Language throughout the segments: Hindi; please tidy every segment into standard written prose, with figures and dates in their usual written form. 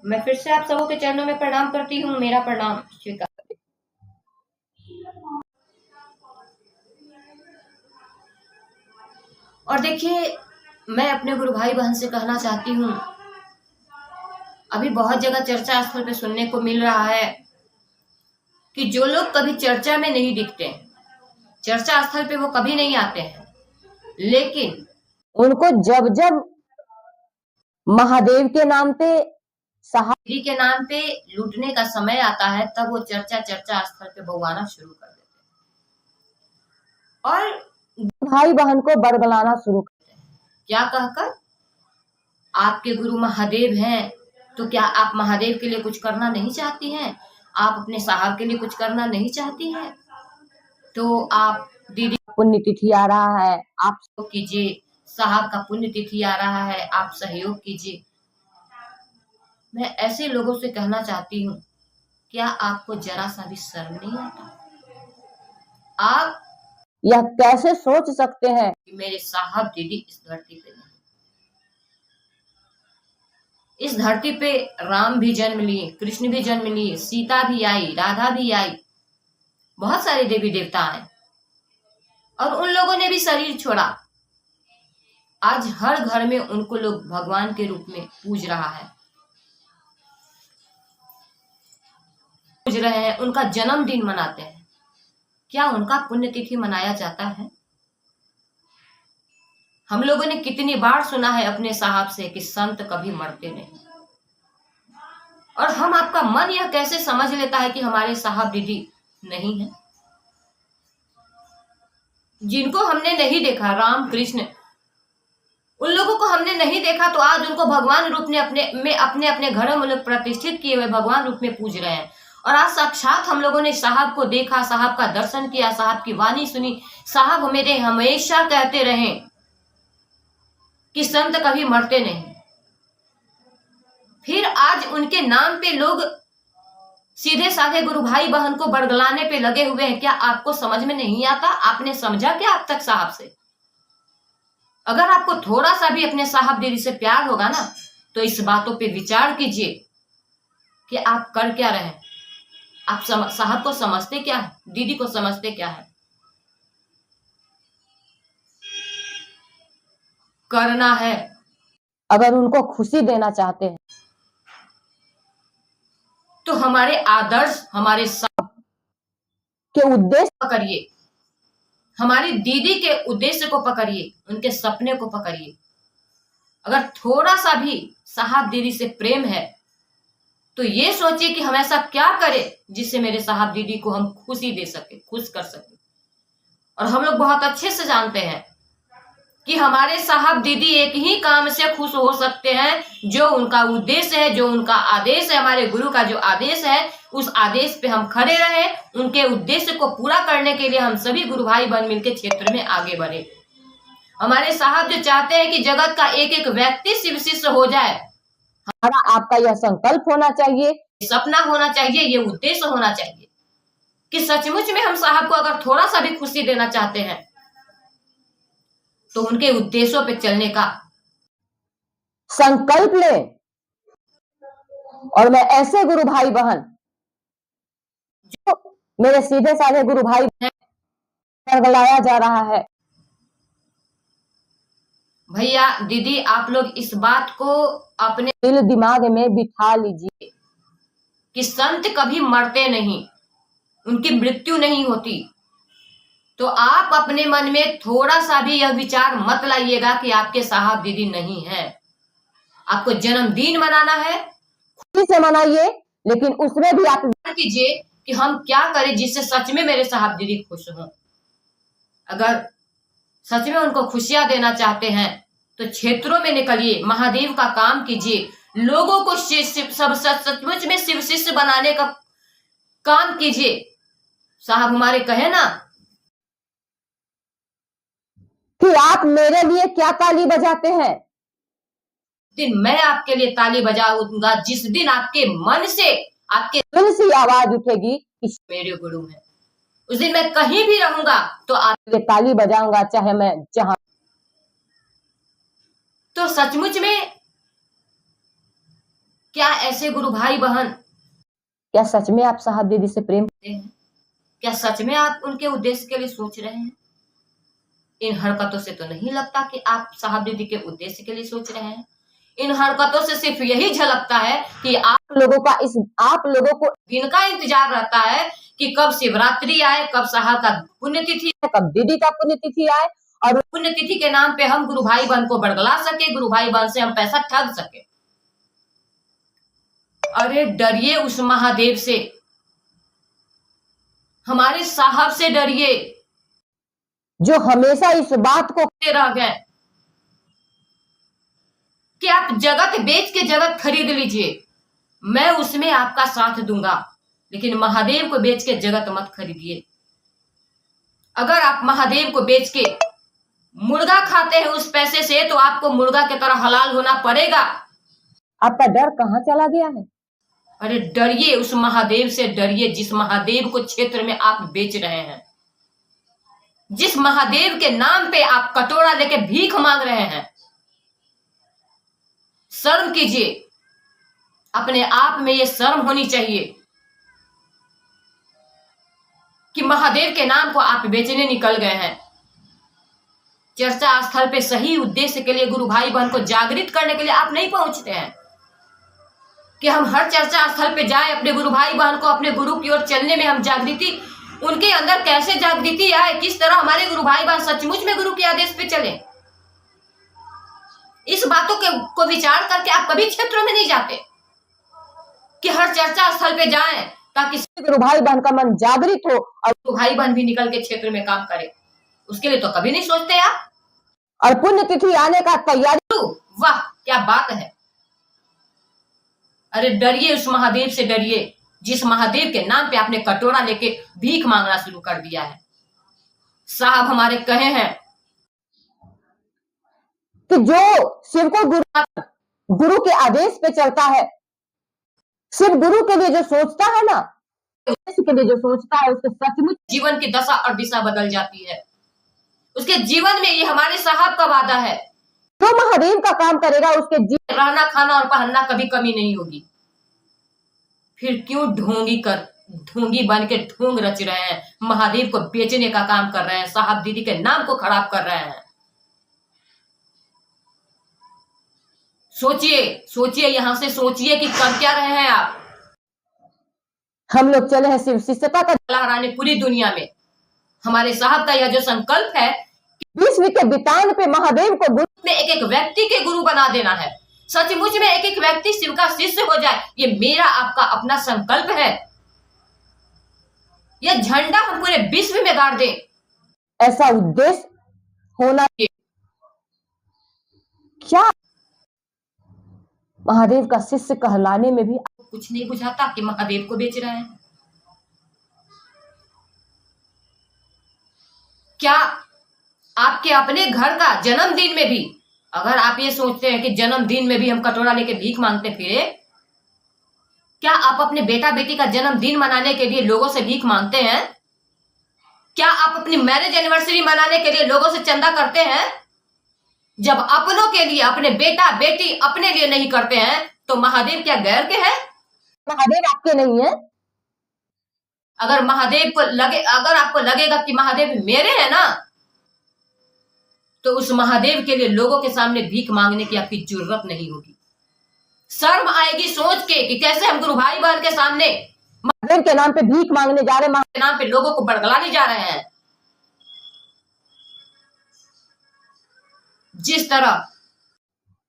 मैं फिर से आप सबों के चरणों में प्रणाम करती हूँ। मेरा प्रणाम स्वीकार। और देखिए, मैं अपने गुरु भाई बहन से कहना चाहती हूँ, अभी बहुत जगह चर्चा स्थल पे सुनने को मिल रहा है कि जो लोग कभी चर्चा में नहीं दिखते, चर्चा स्थल पे वो कभी नहीं आते हैं, लेकिन उनको जब जब महादेव के नाम पे सहारी के नाम पे लूटने का समय आता है, तब वो चर्चा स्थल पे भगवाना शुरू कर देते हैं और भाई बहन को बरगलाना शुरू करते हैं। क्या कहकर? आपके गुरु महादेव हैं, तो क्या आप महादेव के लिए कुछ करना नहीं चाहती हैं? आप अपने साहब के लिए कुछ करना नहीं चाहती हैं? तो आप दीदी पुण्य तिथि आ रहा है, आप कीजिए, साहब का पुण्य तिथि आ रहा है, आप सहयोग कीजिए। मैं ऐसे लोगों से कहना चाहती हूँ, क्या आपको जरा सा भी शर्म नहीं आता? आप यह कैसे सोच सकते हैं कि मेरे साहब दीदी इस धरती पे नहीं? इस धरती पे राम भी जन्म लिए, कृष्ण भी जन्म लिए, सीता भी आई, राधा भी आई, बहुत सारे देवी देवता आए और उन लोगों ने भी शरीर छोड़ा। आज हर घर में उनको लोग भगवान के रूप में पूज रहा है, पूज रहे हैं, उनका जन्मदिन मनाते हैं। क्या उनका पुण्यतिथि मनाया जाता है? हम लोगों ने कितनी बार सुना है अपने साहब से कि संत कभी मरते नहीं, और हम आपका मन यह कैसे समझ लेता है कि हमारे साहब दीदी नहीं है? जिनको हमने नहीं देखा, राम कृष्ण, उन लोगों को हमने नहीं देखा, तो आज उनको भगवान रूप ने अपने अपने घरों में लोग प्रतिष्ठित किए हुए भगवान रूप में पूज रहे हैं। और आज साक्षात हम लोगों ने साहब को देखा, साहब का दर्शन किया, साहब की वाणी सुनी। साहब मेरे हमेशा कहते रहे कि संत कभी मरते नहीं। फिर आज उनके नाम पे लोग सीधे साधे गुरु भाई बहन को बरगलाने पे लगे हुए हैं। क्या आपको समझ में नहीं आता? आपने समझा क्या अब तक साहब से? अगर आपको थोड़ा सा भी अपने साहब दीदी से प्यार होगा ना, तो इस बातों पे विचार कीजिए कि आप कर क्या रहे हैं। आप साहब को समझते क्या है? दीदी को समझते क्या है? करना है, अगर उनको खुशी देना चाहते हैं तो हमारे आदर्श, हमारे साहब के उद्देश्य पकड़िए, हमारी दीदी के उद्देश्य को पकड़िए, उनके सपने को पकड़िए। अगर थोड़ा सा भी साहब दीदी से प्रेम है, तो ये सोचिए कि हम ऐसा क्या करें जिससे मेरे साहब दीदी को हम खुशी दे सके, खुश कर सके। और हम लोग बहुत अच्छे से जानते हैं कि हमारे साहब दीदी एक ही काम से खुश हो सकते हैं, जो उनका उद्देश्य है, जो उनका आदेश है, हमारे गुरु का जो आदेश है, उस आदेश पे हम खड़े रहे। उनके उद्देश्य को पूरा करने के लिए हम सभी गुरु भाई बहन मिलकर क्षेत्र में आगे बढ़े। हमारे साहब जो चाहते हैं कि जगत का एक एक व्यक्ति शिव शिष्य हो जाए, हमारा आपका यह संकल्प होना चाहिए, सपना होना चाहिए, ये उद्देश्य होना चाहिए कि सचमुच में हम साहब को अगर थोड़ा सा भी खुशी देना चाहते हैं, तो उनके उद्देश्यों पे चलने का संकल्प लें। और मैं ऐसे गुरु भाई बहन, जो मेरे सीधे साधे गुरु भाई बरगलाया जा रहा है, भैया दीदी, आप लोग इस बात को अपने दिल दिमाग में बिठा लीजिए कि संत कभी मरते नहीं, उनकी मृत्यु नहीं होती। तो आप अपने मन में थोड़ा सा भी यह विचार मत लाइएगा कि आपके साहब दीदी नहीं है। आपको जन्मदिन मनाना है, खुशी से मनाइए, लेकिन उसमें भी आप कीजिए कि हम क्या करें जिससे सच में मेरे साहब दीदी खुश हों। अगर सच में उनको खुशियां देना चाहते हैं, तो क्षेत्रों में निकलिए, महादेव का काम कीजिए, लोगों को सब सचमुच में शिव शिष्य बनाने का काम कीजिए। साहब हमारे कहे ना कि आप मेरे लिए क्या ताली बजाते हैं, दिन मैं आपके लिए ताली बजाऊंगा जिस दिन आपके मन से, आपके दिल से आवाज उठेगी कि मेरे गुरु हैं। उस दिन मैं कहीं भी रहूंगा तो आपके ताली बजाऊंगा, चाहे मैं जहां। तो सचमुच में क्या ऐसे गुरु भाई बहन क्या सच में आप साहब दीदी से प्रेम करते हैं? क्या सच में आप उनके उद्देश्य के लिए सोच रहे हैं? इन हरकतों से तो नहीं लगता कि आप साहब दीदी के उद्देश्य के लिए सोच रहे हैं। इन हरकतों से सिर्फ यही झलकता है कि आप लोगों को दिन का इंतजार रहता है कि कब शिवरात्रि आए, कब साहब का पुण्यतिथि, कब दीदी का पुण्यतिथि आए और पुण्यतिथि के नाम पे हम गुरु भाई बहन को बरगला सके, गुरु भाई बहन से हम पैसा ठग सके। अरे डरिए उस महादेव से, हमारे साहब से डरिए जो हमेशा इस बात को रह गए कि आप जगत बेच के जगत खरीद लीजिए, मैं उसमें आपका साथ दूंगा, लेकिन महादेव को बेच के जगत मत खरीदिए। अगर आप महादेव को बेच के मुर्गा खाते हैं उस पैसे से, तो आपको मुर्गा की तरह हलाल होना पड़ेगा। आपका डर कहाँ चला गया है? अरे डरिए उस महादेव से, डरिए जिस महादेव को क्षेत्र में आप बेच रहे हैं, जिस महादेव के नाम पे आप कटोरा लेके भीख मांग रहे हैं। शर्म कीजिए, अपने आप में ये शर्म होनी चाहिए कि महादेव के नाम को आप बेचने निकल गए हैं। चर्चा स्थल पे सही उद्देश्य के लिए गुरु भाई बहन को जागृत करने के लिए आप नहीं पहुंचते हैं कि हम हर चर्चा स्थल पे जाए, अपने गुरु भाई बहन को अपने गुरु की ओर चलने में हम जागृति, उनके अंदर कैसे जागृति आए, किस तरह हमारे गुरु भाई बहन सचमुच में गुरु के आदेश पे चले। इस बातों को विचार करके आप कभी क्षेत्रों में नहीं जाते कि हर चर्चा स्थल पे जाएं ताकि गुरु भाई बहन का मन जागृत हो और गुरु भाई बहन भी निकल के क्षेत्र में काम करे। उसके लिए तो कभी नहीं सोचते आप। और पुण्यतिथि आने का तैयारी, वाह क्या बात है। अरे डरिए उस महादेव से, डरिए जिस महादेव के नाम पे आपने कटोरा लेके भीख मांगना शुरू कर दिया है। साहब हमारे कहे हैं कि जो शिव को गुरु के आदेश पे चलता है, सिर्फ गुरु के लिए जो सोचता है ना, के लिए जो सोचता है, उसके सचमुच जीवन की दशा और दिशा बदल जाती है। उसके जीवन में ये हमारे साहब का वादा है, जो महादेव का काम करेगा उसके जीवन रहना खाना और पहनना कभी कमी नहीं होगी। फिर क्यों ढोंगी बन के ढोंग रच रहे हैं, महादेव को बेचने का काम कर रहे हैं, साहब दीदी के नाम को खराब कर रहे हैं। सोचिए यहां से सोचिए कि कर क्या रहे हैं आप। हम लोग चले हैं शिव शिष्यता का लहराने पूरी दुनिया में। हमारे साहब का यह जो संकल्प है कि विश्व के वितान पे महादेव को गुरु में एक एक व्यक्ति के गुरु बना देना है, सचमुच में एक एक व्यक्ति शिव का शिष्य हो जाए, ये मेरा आपका अपना संकल्प है। यह झंडा हम पूरे विश्व में गाड़ दें, ऐसा उद्देश्य होना चाहिए। क्या महादेव का शिष्य कहलाने में भी कुछ नहीं बुझाता कि महादेव को बेच रहे हैं? क्या आपके अपने घर का जन्मदिन में भी, अगर आप ये सोचते हैं कि जन्मदिन में भी हम कटोरा लेके भीख मांगते फिरे, क्या आप अपने बेटा बेटी का जन्मदिन मनाने के लिए लोगों से भीख मांगते हैं? क्या आप अपनी मैरिज एनिवर्सरी मनाने के लिए लोगों से चंदा करते हैं? जब अपनों के लिए, अपने बेटा बेटी अपने लिए नहीं करते हैं, तो महादेव क्या गैर के हैं? महादेव आपके नहीं है। अगर आपको लगेगा कि महादेव मेरे हैं ना, तो उस महादेव के लिए लोगों के सामने भीख मांगने की आपकी जरूरत नहीं होगी। शर्म आएगी सोच के कि कैसे हम गुरु भाई बहन के सामने महादेव के नाम पे भीख मांगने जा रहे हैं, के नाम पे लोगों को बरगलाने जा रहे हैं। जिस तरह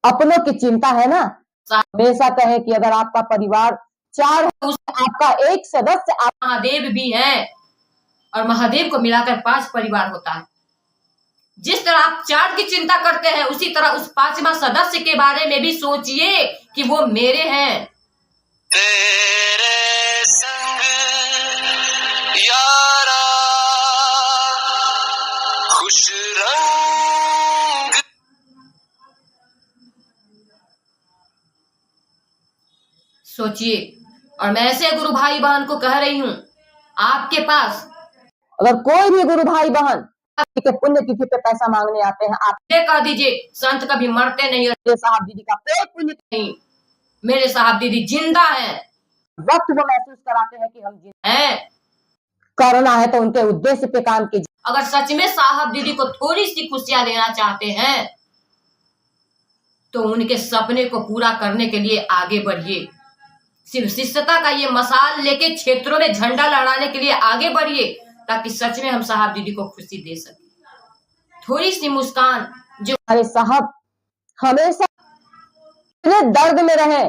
अपनों की चिंता है ना, हमेशा कहे कि अगर आपका परिवार 4 है, आपका एक सदस्य आप महादेव भी हैं, और महादेव को मिलाकर 5 परिवार होता है। जिस तरह आप 4 की चिंता करते हैं, उसी तरह उस 5वां सदस्य के बारे में भी सोचिए कि वो मेरे हैं। तेरे संग यारा खुश रंग। सोचिए, और मैं ऐसे गुरु भाई बहन को कह रही हूं, आपके पास अगर कोई भी गुरु भाई बहन के पुण्यतिथि पे पैसा मांगने आते हैं, आप कह दीजिए संत कभी मरते नहीं और साहब दीदी का कोई पुण्य नहीं। मेरे साहब दीदी जिंदा हैं। वक्त वो महसूस कराते हैं कि हम जिंदा हैं। करना है तो उनके उद्देश्य पे काम कीजिए। अगर सच में साहब दीदी को थोड़ी सी खुशियां देना चाहते हैं तो उनके सपने को पूरा करने के लिए आगे बढ़िए। सिर्फ शिष्यता का ये मसाल लेके क्षेत्रों में झंडा लहराने के लिए आगे बढ़िए, ताकि सच में हम साहब दीदी को खुशी दे सके। थोड़ी सी मुस्कान जो हमारे साहब हमेशा दर्द में रहे।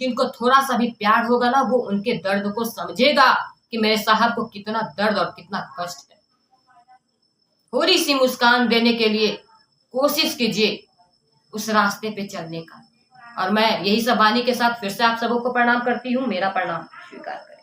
जिनको थोड़ा सा भी प्यार होगा ना, वो उनके दर्द को समझेगा कि मेरे साहब को कितना दर्द और कितना कष्ट है। थोड़ी सी मुस्कान देने के लिए कोशिश कीजिए उस रास्ते पे चलने का। और मैं यही सब वाणी के साथ फिर से आप सबों को प्रणाम करती हूँ। मेरा प्रणाम स्वीकार करें।